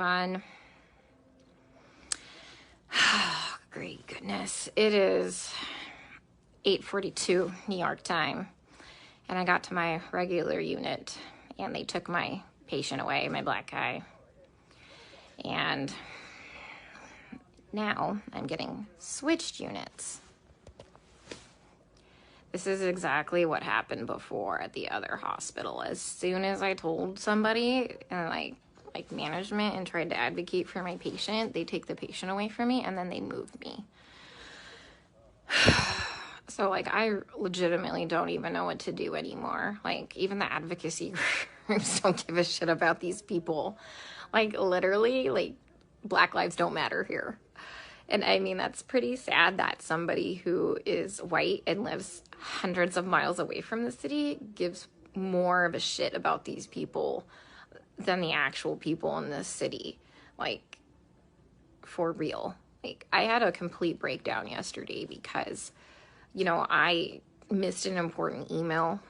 on. Oh, great goodness. It is 8:42 New York time, and I got to my regular unit, and they took my patient away, my black guy. And now I'm getting switched units. This is exactly what happened before at the other hospital. As soon as I told somebody, and like management, and tried to advocate for my patient, they take the patient away from me and then they move me. So like I legitimately don't even know what to do anymore. Like even the advocacy groups don't give a shit about these people. Like literally, like Black lives don't matter here. And I mean, that's pretty sad that somebody who is white and lives hundreds of miles away from the city gives more of a shit about these people than the actual people in this city. Like, for real. Like, I had a complete breakdown yesterday because, you know, I missed an important email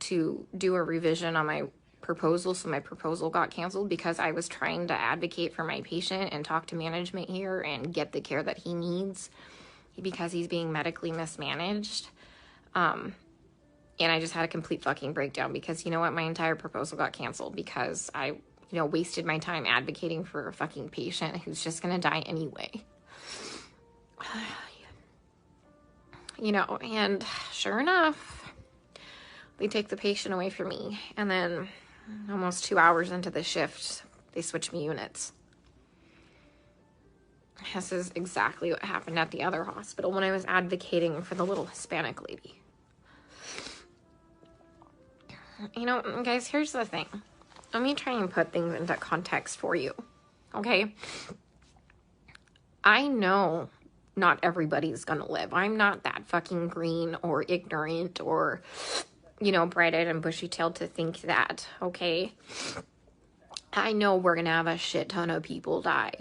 to do a revision on my proposal, so my proposal got canceled because I was trying to advocate for my patient and talk to management here and get the care that he needs because he's being medically mismanaged. And I just had a complete fucking breakdown because, you know what, my entire proposal got canceled because I, you know, wasted my time advocating for a fucking patient who's just gonna die anyway. You know, and sure enough, they take the patient away from me, and then almost 2 hours into the shift, they switch me units. This is exactly what happened at the other hospital when I was advocating for the little Hispanic lady. You know, guys, here's the thing. Let me try and put things into context for you, okay? I know not everybody's gonna live. I'm not that fucking green or ignorant or, you know, bright-eyed and bushy-tailed to think that, okay? I know we're gonna have a shit ton of people die.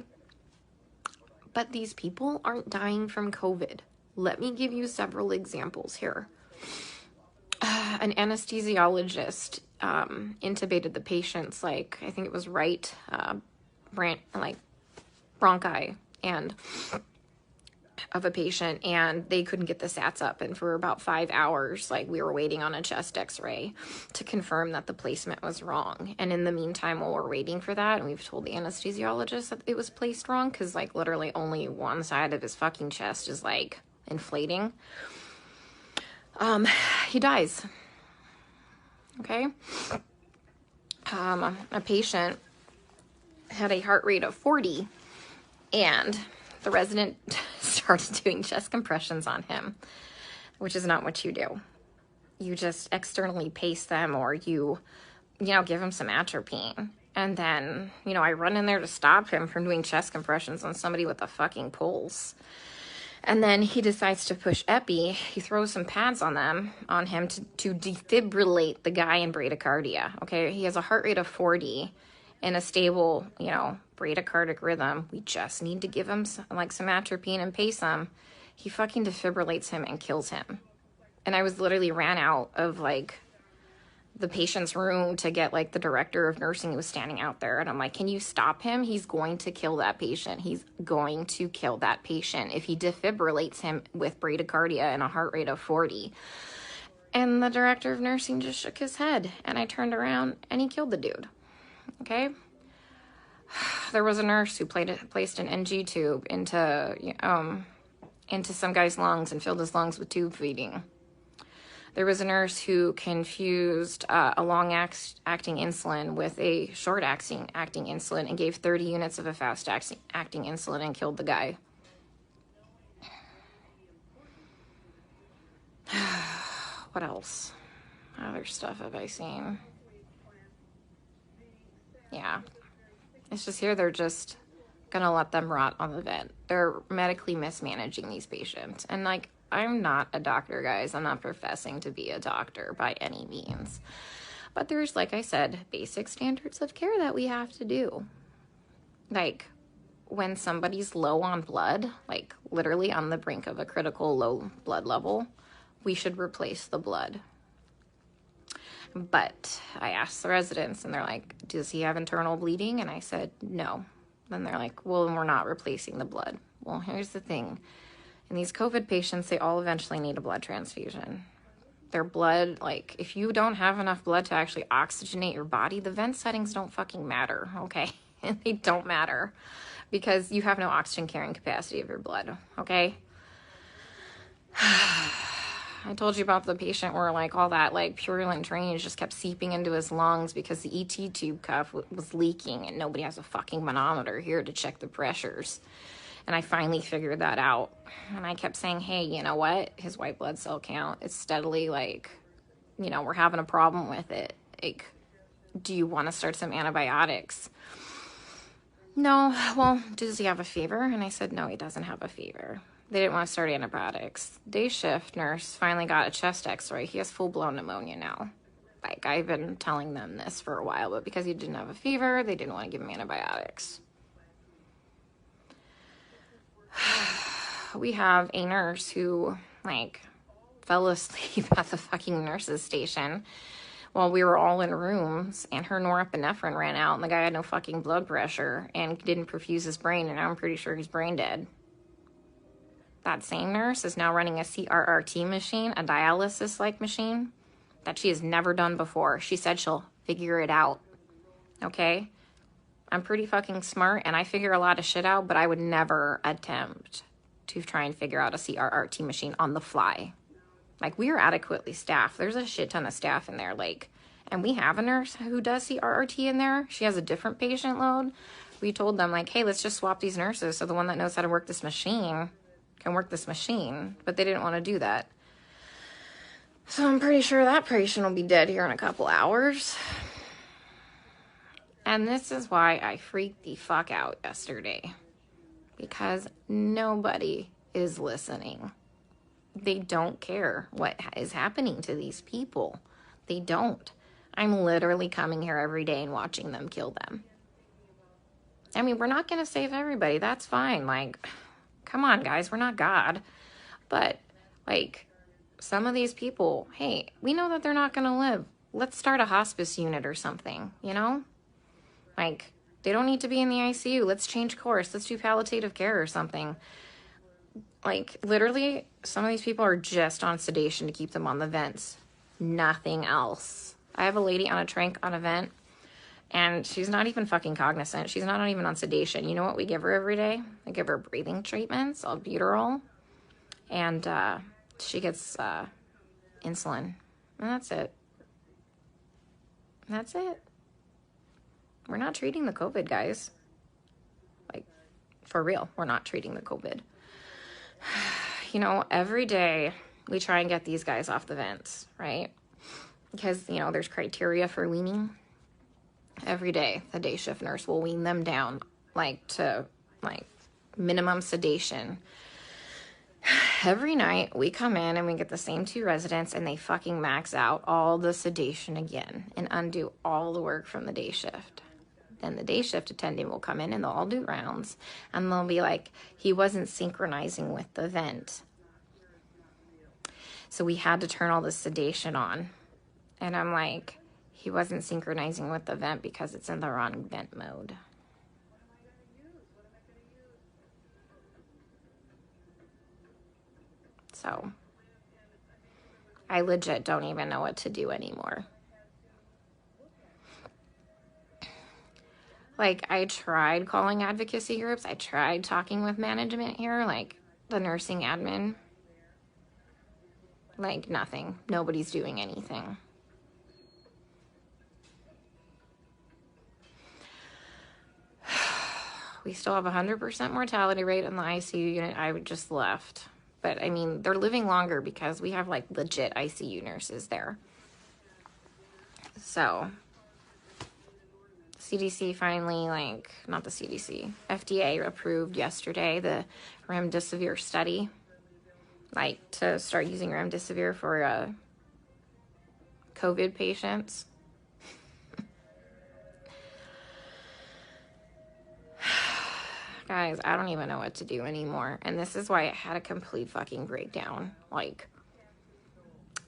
But these people aren't dying from COVID. Let me give you several examples here. An anesthesiologist intubated the patient's, like, I think it was right, bronchi and of a patient, and they couldn't get the sats up, and for about 5 hours, like, we were waiting on a chest x-ray to confirm that the placement was wrong. And in the meantime, while we're waiting for that, and we've told the anesthesiologist that it was placed wrong, because, like, literally only one side of his fucking chest is, like, inflating, he dies. Okay? A patient had a heart rate of 40, and the resident started doing chest compressions on him, which is not what you do. You just externally pace them, or you know, give him some atropine. And then, you know, I run in there to stop him from doing chest compressions on somebody with a fucking pulse. And then he decides to push epi. He throws some pads on him to defibrillate the guy in bradycardia. Okay, he has a heart rate of 40 and a stable, you know, bradycardic rhythm. We just need to give him some atropine and pace him. He fucking defibrillates him and kills him. And I was literally ran out of, like, the patient's room to get, like, the director of nursing who was standing out there. And I'm like, can you stop him? He's going to kill that patient. He's going to kill that patient if he defibrillates him with bradycardia and a heart rate of 40. And the director of nursing just shook his head. And I turned around and he killed the dude. Okay? There was a nurse who placed an NG tube into some guy's lungs and filled his lungs with tube feeding. There was a nurse who confused a long-acting insulin with a short-acting insulin and gave 30 units of a fast-acting insulin and killed the guy. What else? Other stuff have I seen? Yeah. It's just here they're just gonna let them rot on the vent. They're medically mismanaging these patients. And, like, I'm not a doctor, guys. I'm not professing to be a doctor by any means. But there's, like I said, basic standards of care that we have to do. Like, when somebody's low on blood, like literally on the brink of a critical low blood level, we should replace the blood. But I asked the residents, and they're like, does he have internal bleeding? And I said, no. Then they're like, well, we're not replacing the blood. Well, here's the thing. In these COVID patients, they all eventually need a blood transfusion. Their blood, like, if you don't have enough blood to actually oxygenate your body, the vent settings don't fucking matter, okay? They don't matter because you have no oxygen carrying capacity of your blood, okay? I told you about the patient where, like, all that, like, purulent drainage just kept seeping into his lungs because the ET tube cuff was leaking and nobody has a fucking manometer here to check the pressures. And I finally figured that out. And I kept saying, hey, you know what? His white blood cell count is steadily, like, you know, we're having a problem with it. Like, do you want to start some antibiotics? No. Well, does he have a fever? And I said, no, he doesn't have a fever. They didn't want to start antibiotics. Day shift nurse finally got a chest x-ray. He has full-blown pneumonia now. Like, I've been telling them this for a while, but because he didn't have a fever, they didn't want to give him antibiotics. We have a nurse who, like, fell asleep at the fucking nurse's station while we were all in rooms, and her norepinephrine ran out, and the guy had no fucking blood pressure and didn't perfuse his brain, and I'm pretty sure he's brain dead. That same nurse is now running a CRRT machine, a dialysis-like machine, that she has never done before. She said she'll figure it out, okay? I'm pretty fucking smart, and I figure a lot of shit out, but I would never attempt to try and figure out a CRRT machine on the fly. Like, we are adequately staffed. There's a shit ton of staff in there, like, and we have a nurse who does CRRT in there. She has a different patient load. We told them, like, hey, let's just swap these nurses so the one that knows how to work this machine can work this machine, but they didn't want to do that. So I'm pretty sure that patient will be dead here in a couple hours. And this is why I freaked the fuck out yesterday. Because nobody is listening. They don't care what is happening to these people. They don't. I'm literally coming here every day and watching them kill them. I mean, we're not going to save everybody. That's fine. Like, come on, guys. We're not God. But, like, some of these people, hey, we know that they're not going to live. Let's start a hospice unit or something, you know? Like, they don't need to be in the ICU. Let's change course. Let's do palliative care or something. Like, literally, some of these people are just on sedation to keep them on the vents. Nothing else. I have a lady on a tranq on a vent, and she's not even fucking cognizant. She's not even on sedation. You know what we give her every day? I give her breathing treatments, albuterol, and she gets insulin. And that's it. That's it. We're not treating the COVID, guys. Like, for real, we're not treating the COVID. You know, every day we try and get these guys off the vents, right? Because, you know, there's criteria for weaning. Every day, the day shift nurse will wean them down, like, to, like, minimum sedation. Every night we come in and we get the same 2 residents and they fucking max out all the sedation again and undo all the work from the day shift. Then the day shift attendant will come in and they'll all do rounds and they'll be like, he wasn't synchronizing with the vent. So we had to turn all the sedation on. And I'm like, he wasn't synchronizing with the vent because it's in the wrong vent mode. So I legit don't even know what to do anymore. Like, I tried calling advocacy groups. I tried talking with management here, like the nursing admin. Like, nothing. Nobody's doing anything. We still have 100% mortality rate in the ICU unit. I just left. But, I mean, they're living longer because we have, like, legit ICU nurses there. So, CDC finally, like, not the CDC, FDA approved yesterday the remdesivir study, like, to start using remdesivir for COVID patients. Guys, I don't even know what to do anymore. And this is why I had a complete fucking breakdown. Like,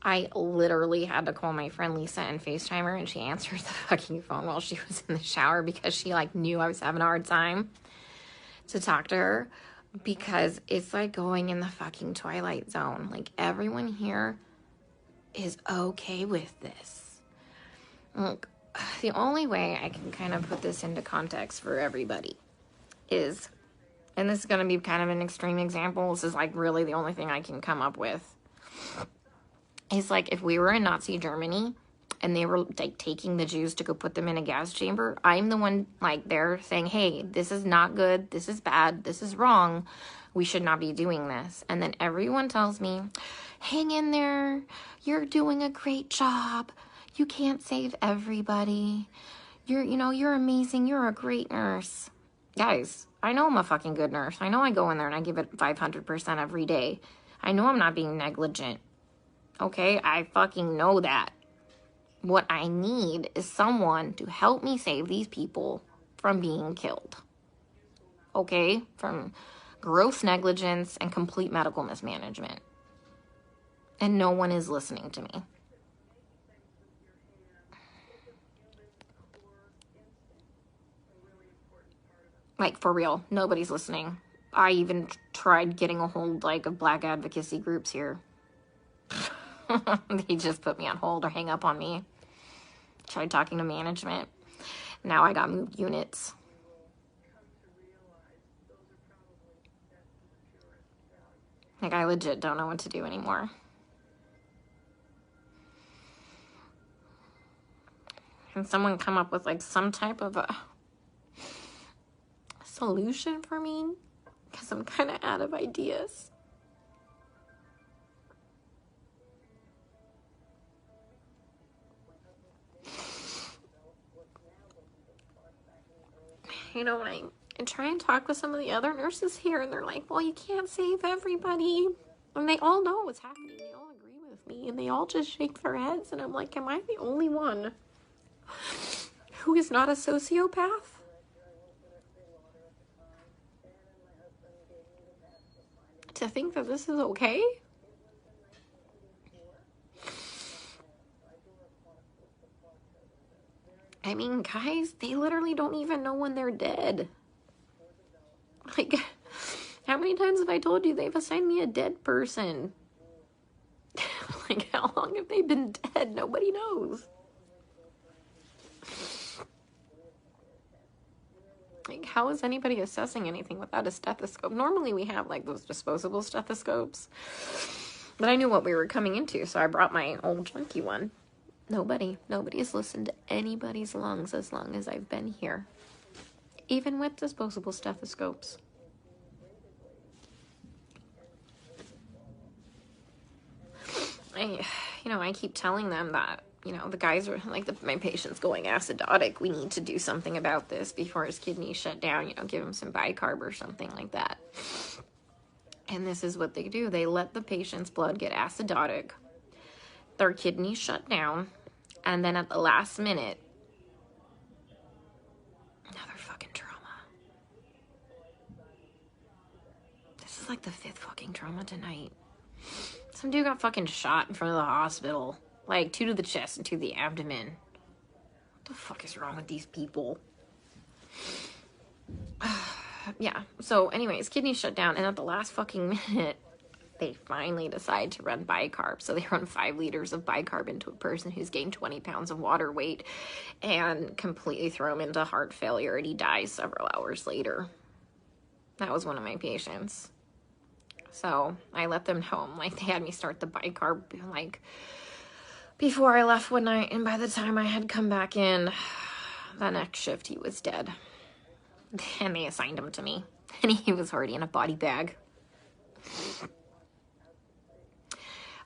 I literally had to call my friend Lisa and FaceTime her, and she answered the fucking phone while she was in the shower because she like knew I was having a hard time to talk to her, because it's like going in the fucking Twilight Zone. Like, everyone here is okay with this. Look, the only way I can kind of put this into context for everybody is, and this is going to be kind of an extreme example, this is like really the only thing I can come up with, is like if we were in Nazi Germany and they were like taking the Jews to go put them in a gas chamber, I'm the one like there saying, hey, this is not good, this is bad, this is wrong, we should not be doing this. And then everyone tells me, hang in there, you're doing a great job, you can't save everybody, you're amazing, you're a great nurse. Guys, I know I'm a fucking good nurse. I know I go in there and I give it 500% every day. I know I'm not being negligent. Okay, I fucking know that. What I need is someone to help me save these people from being killed. Okay, from gross negligence and complete medical mismanagement. And no one is listening to me. Like, for real, nobody's listening. I even tried getting a hold, like, of black advocacy groups here. They just put me on hold or hang up on me. Tried talking to management. Now I got moved units. Like, I legit don't know what to do anymore. Can someone come up with, like, some type of a solution for me? Because I'm kind of out of ideas. When I try and talk with some of the other nurses here, and they're like, well, you can't save everybody. And they all know what's happening. They all agree with me, and they all just shake their heads. And I'm like, am I the only one who is not a sociopath? To think that this is okay? I mean, guys, they literally don't even know when they're dead. Like, how many times have I told you they've assigned me a dead person? Like, how long have they been dead? Nobody knows. Like, how is anybody assessing anything without a stethoscope? Normally we have, like, those disposable stethoscopes. But I knew what we were coming into, so I brought my old junky one. Nobody has listened to anybody's lungs as long as I've been here. Even with disposable stethoscopes. I keep telling them that, the guys are like, my patient's going acidotic. We need to do something about this before his kidneys shut down. Give him some bicarb or something like that. And this is what they do. They let the patient's blood get acidotic. Their kidneys shut down. And then at the last minute, another fucking trauma. This is like the 5th fucking trauma tonight. Some dude got fucking shot in front of the hospital. Like, 2 to the chest and 2 to the abdomen. What the fuck is wrong with these people? Yeah, so anyways, kidneys shut down. And at the last fucking minute, they finally decide to run bicarb. So they run 5 liters of bicarb into a person who's gained 20 pounds of water weight and completely throw him into heart failure, and he dies several hours later. That was one of my patients. So I let them know. Like, they had me start the bicarb, like, before I left one night, and by the time I had come back in, the next shift, he was dead. And they assigned him to me, and he was already in a body bag.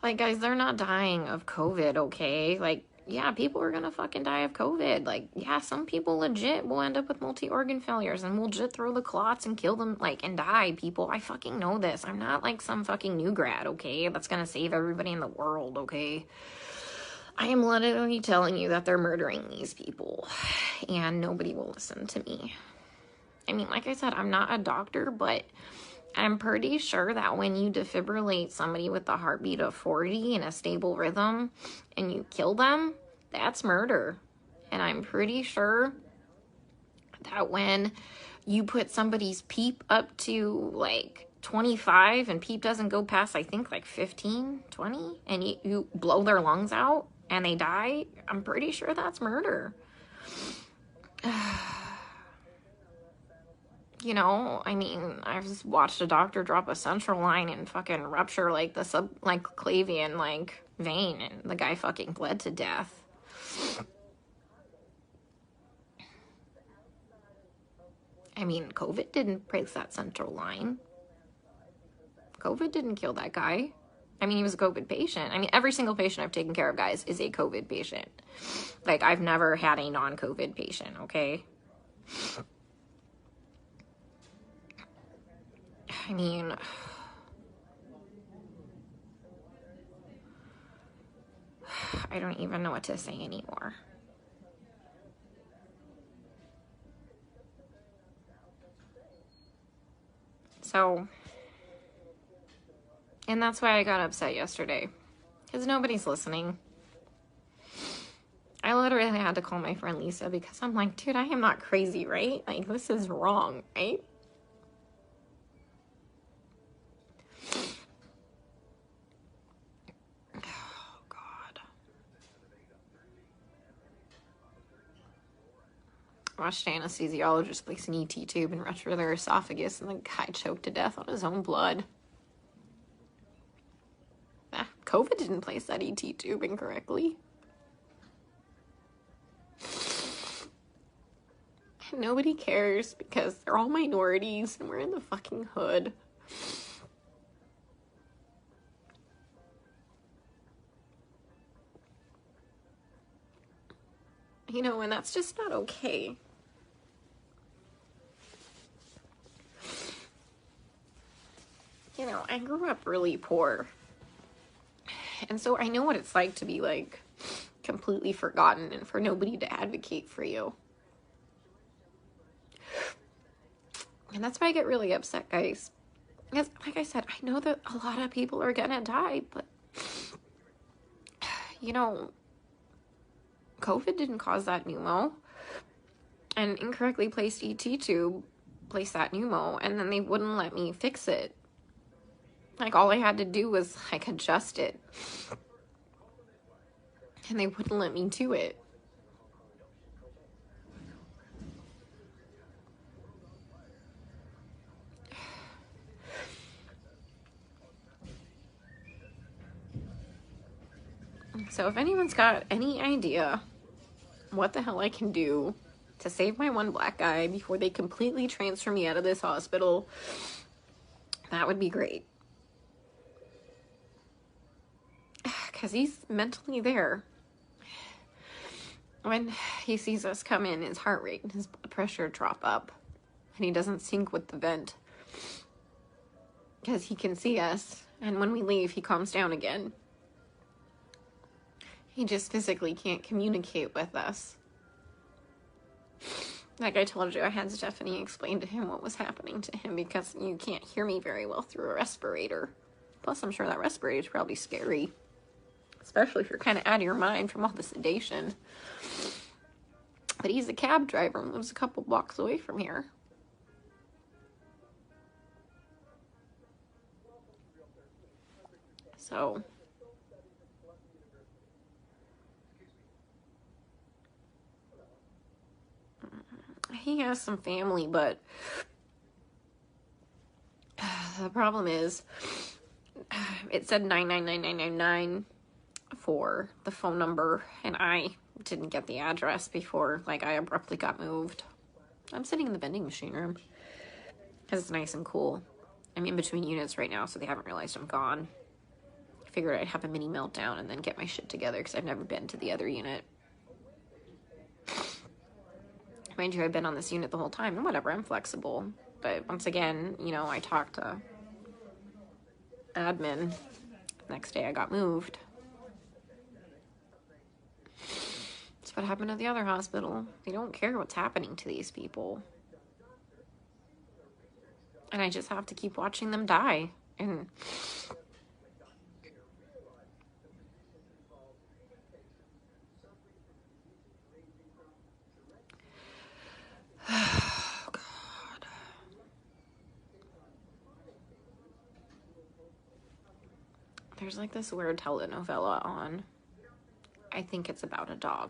Like, guys, they're not dying of COVID, okay? Like, yeah, people are gonna fucking die of COVID. Like, yeah, some people legit will end up with multi-organ failures and will legit throw the clots and kill them, like, and die, people. I fucking know this. I'm not, like, some fucking new grad, okay? That's gonna save everybody in the world, okay? I am literally telling you that they're murdering these people, and nobody will listen to me. I mean, like I said, I'm not a doctor, but I'm pretty sure that when you defibrillate somebody with a heartbeat of 40 in a stable rhythm and you kill them, that's murder. And I'm pretty sure that when you put somebody's PEEP up to like 25 and PEEP doesn't go past, I think, like 15, 20, and you blow their lungs out and they die, I'm pretty sure that's murder. You know, I mean, I've just watched a doctor drop a central line and fucking rupture like the subclavian like vein, and the guy fucking bled to death. I mean, COVID didn't break that central line. COVID didn't kill that guy. I mean, he was a COVID patient. I mean, every single patient I've taken care of, guys, is a COVID patient. Like, I've never had a non-COVID patient, okay? I mean, I don't even know what to say anymore. So, and that's why I got upset yesterday, because nobody's listening. I literally had to call my friend Lisa because I'm like, dude, I am not crazy, right? Like, this is wrong, right? Oh, God. I watched an anesthesiologist place an ET tube and rupture their esophagus, and the guy choked to death on his own blood. COVID didn't place that ET tube incorrectly. Nobody cares because they're all minorities and we're in the fucking hood. You know, and that's just not okay. You know, I grew up really poor. And so I know what it's like to be, like, completely forgotten and for nobody to advocate for you. And that's why I get really upset, guys. Because, like I said, I know that a lot of people are gonna die, but, you know, COVID didn't cause that pneumo. And incorrectly placed ET tube placed that pneumo, and then they wouldn't let me fix it. Like, all I had to do was, like, adjust it. And they wouldn't let me do it. So if anyone's got any idea what the hell I can do to save my one black guy before they completely transfer me out of this hospital, that would be great. Because he's mentally there. When he sees us come in, his heart rate and his blood pressure drop up. And he doesn't sync with the vent. Because he can see us. And when we leave, he calms down again. He just physically can't communicate with us. Like I told you, I had Stephanie explain to him what was happening to him because you can't hear me very well through a respirator. Plus, I'm sure that respirator is probably scary. Especially if you're kind of out of your mind from all the sedation. But he's a cab driver and lives a couple blocks away from here. So he has some family, but the problem is it said 99999 for the phone number, and I didn't get the address before, like, I abruptly got moved. I'm sitting in the vending machine room because it's nice and cool. I'm in between units right now, so they haven't realized I'm gone. I figured I'd have a mini meltdown and then get my shit together because I've never been to the other unit. Mind you, I've been on this unit the whole time, and whatever, I'm flexible. But once again, you know, I talked to admin. Next day I got moved. That's what happened at the other hospital. They don't care what's happening to these people. And I just have to keep watching them die. And oh, God. There's like this weird telenovela on. I think it's about a dog.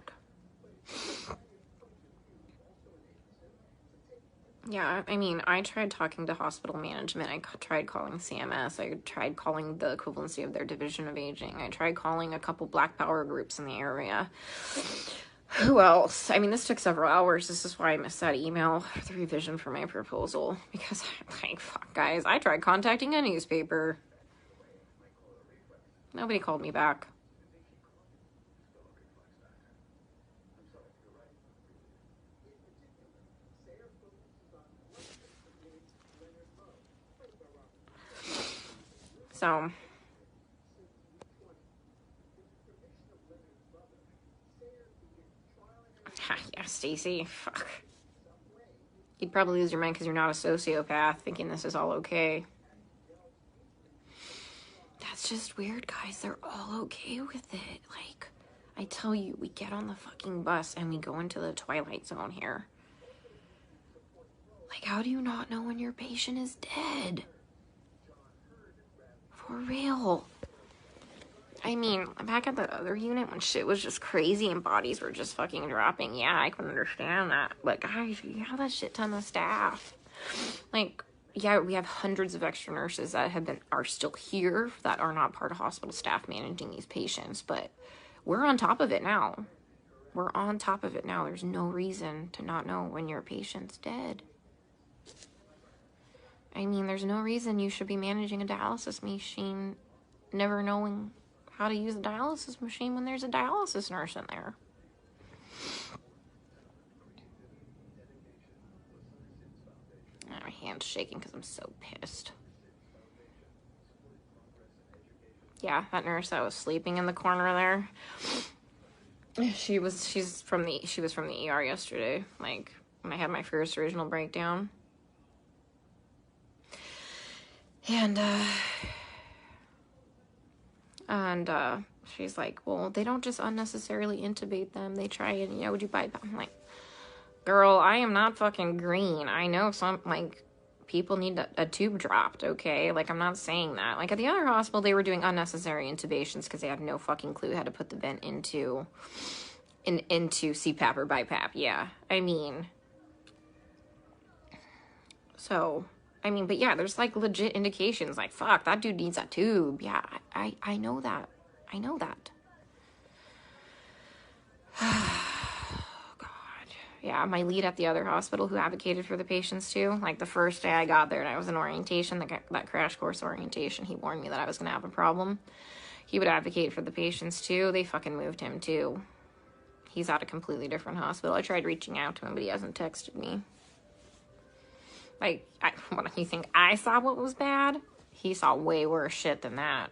Yeah, I mean, I tried talking to hospital management. I tried calling CMS. I tried calling the equivalency of their division of aging. I tried calling a couple Black Power groups in the area. Who else? I mean, this took several hours. This is why I missed that email for the revision for my proposal. Because, like, fuck, guys, I tried contacting a newspaper. Nobody called me back. So, yeah, Stacy, fuck. You'd probably lose your mind because you're not a sociopath thinking this is all okay. That's just weird, guys. They're all okay with it. Like, I tell you, we get on the fucking bus and we go into the twilight zone here. Like, how do you not know when your patient is dead? For real. I mean, back at the other unit when shit was just crazy and bodies were just fucking dropping, yeah, I can understand that. But guys, you have a shit ton of staff. Like, yeah, we have hundreds of extra nurses that are still here that are not part of hospital staff managing these patients, but we're on top of it now. We're on top of it now. There's no reason to not know when your patient's dead. I mean, there's no reason you should be managing a dialysis machine never knowing how to use a dialysis machine when there's a dialysis nurse in there. My hand's shaking because I'm so pissed. Yeah, that nurse that was sleeping in the corner there. She was from the ER yesterday, like when I had my first original breakdown. And she's like, well, they don't just unnecessarily intubate them. They try and, would you bypass? I'm like, girl, I am not fucking green. I know some, like, people need a tube dropped, okay? Like, I'm not saying that. Like, at the other hospital, they were doing unnecessary intubations because they had no fucking clue how to put the vent into CPAP or BiPAP. Yeah, I mean, so... I mean, but yeah, there's like legit indications like, fuck, that dude needs a tube. Yeah, I know that. I know that. God. Yeah, my lead at the other hospital who advocated for the patients too, like the first day I got there and I was in orientation, that crash course orientation, he warned me that I was going to have a problem. He would advocate for the patients too. They fucking moved him too. He's at a completely different hospital. I tried reaching out to him, but he hasn't texted me. Like, what, you think I saw what was bad? He saw way worse shit than that.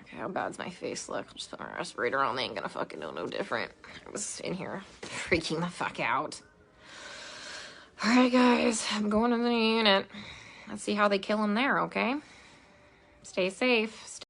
Okay, how bad's my face look? I'll just put my respirator on. They ain't gonna fucking know no different. I was in here freaking the fuck out. Alright, guys. I'm going to the unit. Let's see how they kill him there, okay? Stay safe.